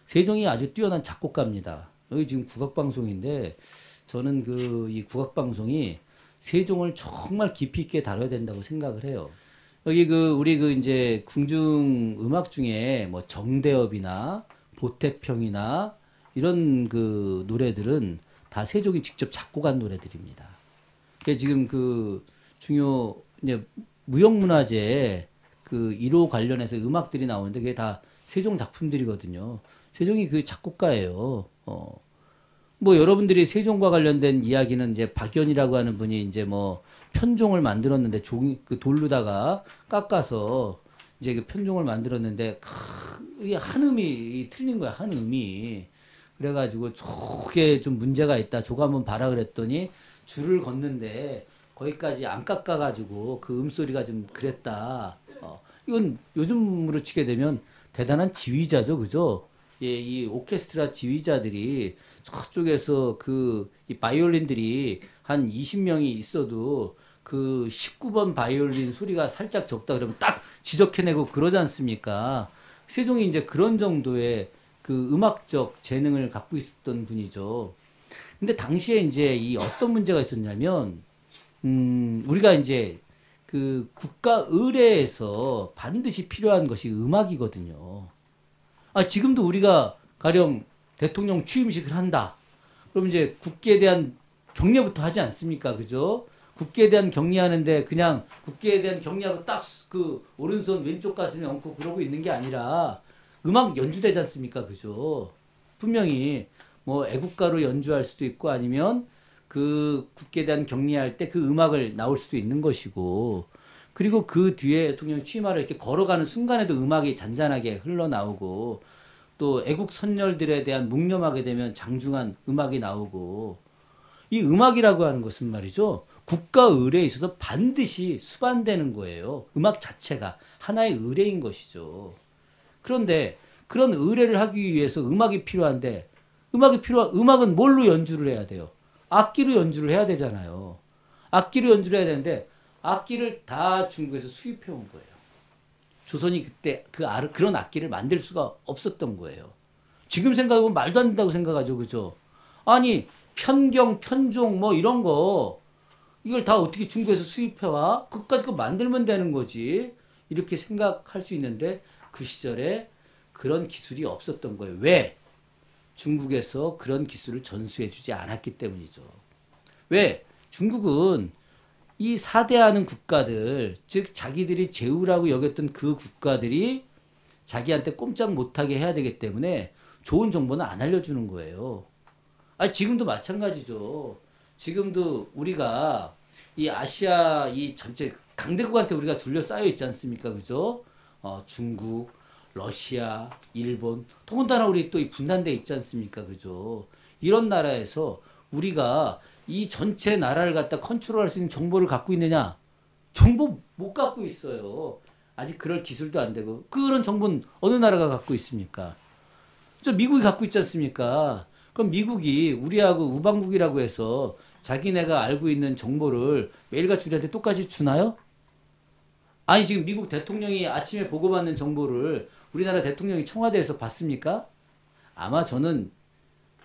세종이 아주 뛰어난 작곡가입니다. 여기 지금 국악방송인데 저는 이 국악방송이 세종을 정말 깊이 있게 다뤄야 된다고 생각을 해요. 여기 우리 이제 궁중 음악 중에 뭐 정대업이나 보태평이나 이런 노래들은 다 세종이 직접 작곡한 노래들입니다. 그러니까 지금 중요 이제 무형문화재 1호 관련해서 음악들이 나오는데 그게 다 세종 작품들이거든요. 세종이 작곡가예요. 뭐 여러분들이 세종과 관련된 이야기는 이제 박연이라고 하는 분이 이제 뭐 편종을 만들었는데 돌로다가 깎아서 이제 편종을 만들었는데 이게 한음이 틀린 거야. 한음이. 그래가지고 저게 좀 문제가 있다. 저거 한번 봐라 그랬더니 줄을 걷는데 거기까지 안 깎아가지고 그 음소리가 좀 그랬다. 이건 요즘으로 치게 되면 대단한 지휘자죠. 그죠? 예, 이 오케스트라 지휘자들이 저쪽에서 이 바이올린들이 한 20명이 있어도 19번 바이올린 소리가 살짝 적다 그러면 딱 지적해내고 그러지 않습니까? 세종이 이제 그런 정도의 음악적 재능을 갖고 있었던 분이죠. 근데 당시에 이제 이 어떤 문제가 있었냐면, 우리가 이제 국가 의례에서 반드시 필요한 것이 음악이거든요. 지금도 우리가 가령 대통령 취임식을 한다. 그럼 이제 국기에 대한 경례부터 하지 않습니까? 그죠? 국기에 대한 경례하는데 그냥 국기에 대한 경례하고 딱 오른손 왼쪽 가슴에 얹고 그러고 있는 게 아니라 음악 연주되지 않습니까? 그죠? 분명히 뭐 애국가로 연주할 수도 있고 아니면 국기에 대한 경례할 때 그 음악을 나올 수도 있는 것이고 그리고 그 뒤에 대통령 취임하러 이렇게 걸어가는 순간에도 음악이 잔잔하게 흘러나오고 또 애국 선열들에 대한 묵념하게 되면 장중한 음악이 나오고 이 음악이라고 하는 것은 말이죠. 국가 의례에 있어서 반드시 수반되는 거예요. 음악 자체가 하나의 의례인 것이죠. 그런데 그런 의례를 하기 위해서 음악이 필요한데 음악은 뭘로 연주를 해야 돼요? 악기로 연주를 해야 되잖아요. 악기로 연주를 해야 되는데 악기를 다 중국에서 수입해 온 거예요. 조선이 그때 그런 악기를 만들 수가 없었던 거예요. 지금 생각해보면 말도 안 된다고 생각하죠. 그죠? 아니 편경, 편종 뭐 이런 거 이걸 다 어떻게 중국에서 수입해와? 그것까지 만들면 되는 거지. 이렇게 생각할 수 있는데 그 시절에 그런 기술이 없었던 거예요. 왜? 중국에서 그런 기술을 전수해 주지 않았기 때문이죠. 왜? 중국은 이 사대하는 국가들, 즉 자기들이 제후라고 여겼던 그 국가들이 자기한테 꼼짝 못하게 해야 되기 때문에 좋은 정보는 안 알려주는 거예요. 지금도 마찬가지죠. 지금도 우리가 이 아시아 이 전체 강대국한테 우리가 둘러싸여 있지 않습니까? 그죠? 중국, 러시아, 일본, 더군다나 우리 또 이 분단돼 있지 않습니까? 그죠? 이런 나라에서 우리가 이 전체 나라를 갖다 컨트롤할 수 있는 정보를 갖고 있느냐? 정보 못 갖고 있어요. 아직 그럴 기술도 안 되고. 그런 정보는 어느 나라가 갖고 있습니까? 미국이 갖고 있지 않습니까? 그럼 미국이 우리하고 우방국이라고 해서 자기네가 알고 있는 정보를 매일같이 우리한테 똑같이 주나요? 아니 지금 미국 대통령이 아침에 보고받는 정보를 우리나라 대통령이 청와대에서 받습니까? 아마 저는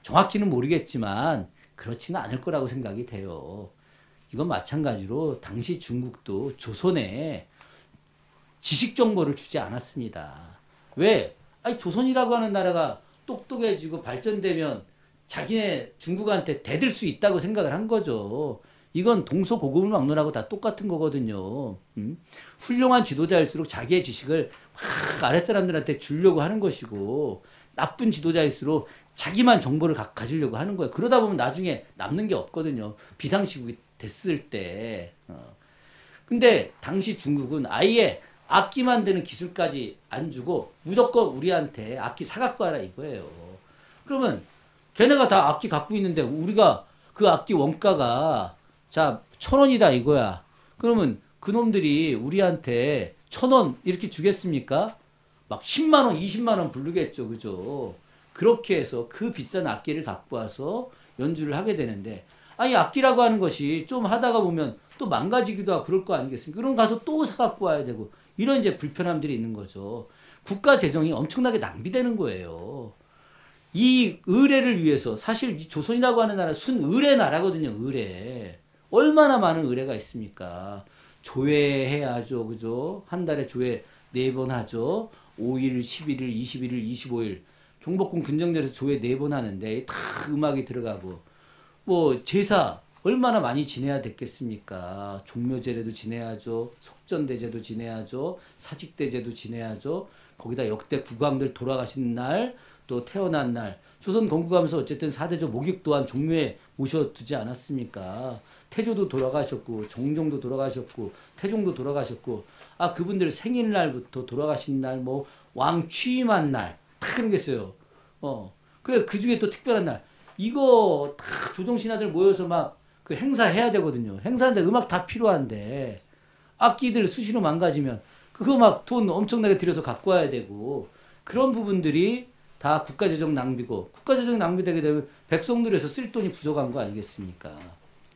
정확히는 모르겠지만 그렇지는 않을 거라고 생각이 돼요. 이건 마찬가지로 당시 중국도 조선에 지식 정보를 주지 않았습니다. 왜? 조선이라고 하는 나라가 똑똑해지고 발전되면 자기네 중국한테 대들 수 있다고 생각을 한 거죠. 이건 동서고금을 막론하고 다 똑같은 거거든요. 훌륭한 지도자일수록 자기의 지식을 막 아랫사람들한테 주려고 하는 것이고 나쁜 지도자일수록 자기만 정보를 가지려고 하는 거예요. 그러다 보면 나중에 남는 게 없거든요. 비상시국이 됐을 때. 근데 당시 중국은 아예 악기 만드는 기술까지 안 주고 무조건 우리한테 악기 사갖고 와라 이거예요. 그러면 걔네가 다 악기 갖고 있는데 우리가 그 악기 원가가 자 1,000원이다 이거야. 그러면 그놈들이 우리한테 1,000원 이렇게 주겠습니까? 막 10만 원, 20만 원 부르겠죠. 그죠? 그렇게 해서 그 비싼 악기를 갖고 와서 연주를 하게 되는데 악기라고 하는 것이 좀 하다가 보면 또 망가지기도 하고 그럴 거 아니겠습니까? 그럼 가서 또 사갖고 와야 되고 이런 이제 불편함들이 있는 거죠. 국가 재정이 엄청나게 낭비되는 거예요. 이 의례를 위해서 사실 이 조선이라고 하는 나라 순의례 나라거든요. 의례. 얼마나 많은 의례가 있습니까? 조회해야죠. 그죠? 한 달에 조회 4번 하죠. 5일, 11일, 21일, 25일. 경복궁 근정절에서 조회 4번 하는데 다 음악이 들어가고 뭐 제사 얼마나 많이 지내야 됐겠습니까? 종묘제례도 지내야죠. 석전대제도 지내야죠. 사직대제도 지내야죠. 거기다 역대 국왕들 돌아가신 날, 또 태어난 날. 조선 건국하면서 어쨌든 4대조 목익 또한 종묘에 모셔두지 않았습니까? 태조도 돌아가셨고 정종도 돌아가셨고 태종도 돌아가셨고 아 그분들 생일날부터 돌아가신 날 뭐 왕 취임한 날 다 그런 게 있어요. 그래 그 중에 또 특별한 날 이거 다 조정 신하들 모여서 막 그 행사해야 되거든요. 행사하는데 음악 다 필요한데 악기들 수시로 망가지면 그거 막 돈 엄청나게 들여서 갖고 와야 되고 그런 부분들이 다 국가재정 낭비고 국가재정 낭비되게 되면 백성들에서 쓸 돈이 부족한 거 아니겠습니까?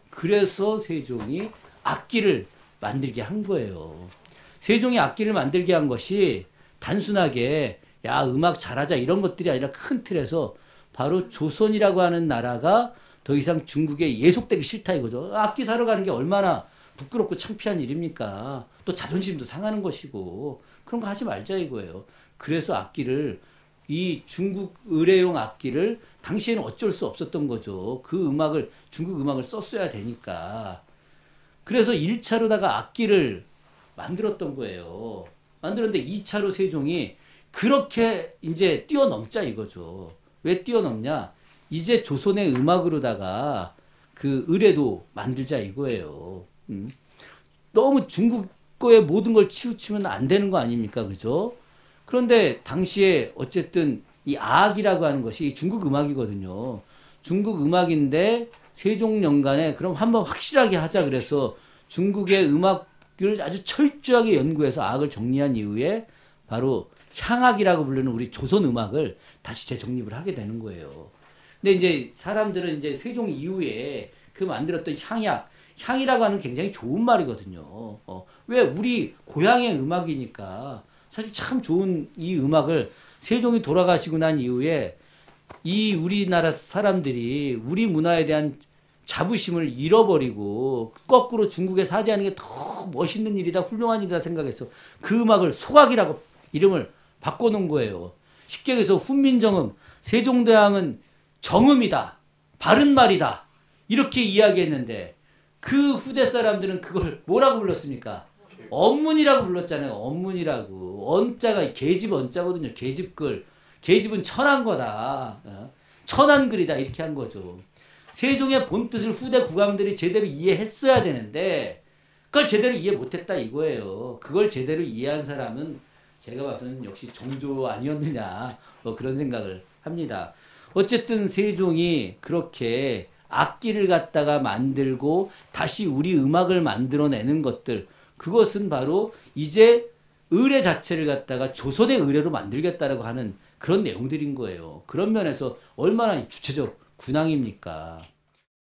그래서 세종이 악기를 만들게 한 거예요. 세종이 악기를 만들게 한 것이 단순하게 야 음악 잘하자 이런 것들이 아니라 큰 틀에서 바로 조선이라고 하는 나라가 더 이상 중국에 예속되기 싫다 이거죠. 악기 사러 가는 게 얼마나 부끄럽고 창피한 일입니까? 또 자존심도 상하는 것이고 그런 거 하지 말자 이거예요. 그래서 악기를 이 중국 의례용 악기를 당시에는 어쩔 수 없었던 거죠. 그 음악을 중국 음악을 썼어야 되니까. 그래서 1차로다가 악기를 만들었던 거예요. 만들었는데 2차로 세종이 그렇게 이제 뛰어넘자 이거죠. 왜 뛰어넘냐? 이제 조선의 음악으로다가 그 의례도 만들자 이거예요. 너무 중국 거에 모든 걸 치우치면 안 되는 거 아닙니까? 그죠? 그런데 당시에 어쨌든 이 악이라고 하는 것이 중국 음악이거든요. 중국 음악인데 세종연간에 그럼 한번 확실하게 하자 그래서 중국의 음악을 아주 철저하게 연구해서 악을 정리한 이후에 바로 향악이라고 부르는 우리 조선 음악을 다시 재정립을 하게 되는 거예요. 근데 이제 사람들은 이제 세종 이후에 그 만들었던 향이라고 하는 굉장히 좋은 말이거든요. 왜 우리 고향의 음악이니까 사실 참 좋은 이 음악을 세종이 돌아가시고 난 이후에 이 우리나라 사람들이 우리 문화에 대한 자부심을 잃어버리고 거꾸로 중국에 사대하는 게 더 멋있는 일이다 훌륭한 일이다 생각해서 그 음악을 소각이라고 이름을 바꿔놓은 거예요. 쉽게 얘기해서 훈민정음 세종대왕은 정음이다 바른 말이다 이렇게 이야기했는데 그 후대 사람들은 그걸 뭐라고 불렀습니까? 언문이라고 불렀잖아요. 언문이라고. 언자가 계집 언자거든요. 계집글. 계집은 천한 거다. 천한 글이다. 이렇게 한 거죠. 세종의 본뜻을 후대 국왕들이 제대로 이해했어야 되는데 그걸 제대로 이해 못했다 이거예요. 그걸 제대로 이해한 사람은 제가 봐서는 역시 정조 아니었느냐 뭐 그런 생각을 합니다. 어쨌든 세종이 그렇게 악기를 갖다가 만들고 다시 우리 음악을 만들어내는 것들 그것은 바로 이제 의례 자체를 갖다가 조선의 의례로 만들겠다라고 하는 그런 내용들인 거예요. 그런 면에서 얼마나 주체적 군항입니까?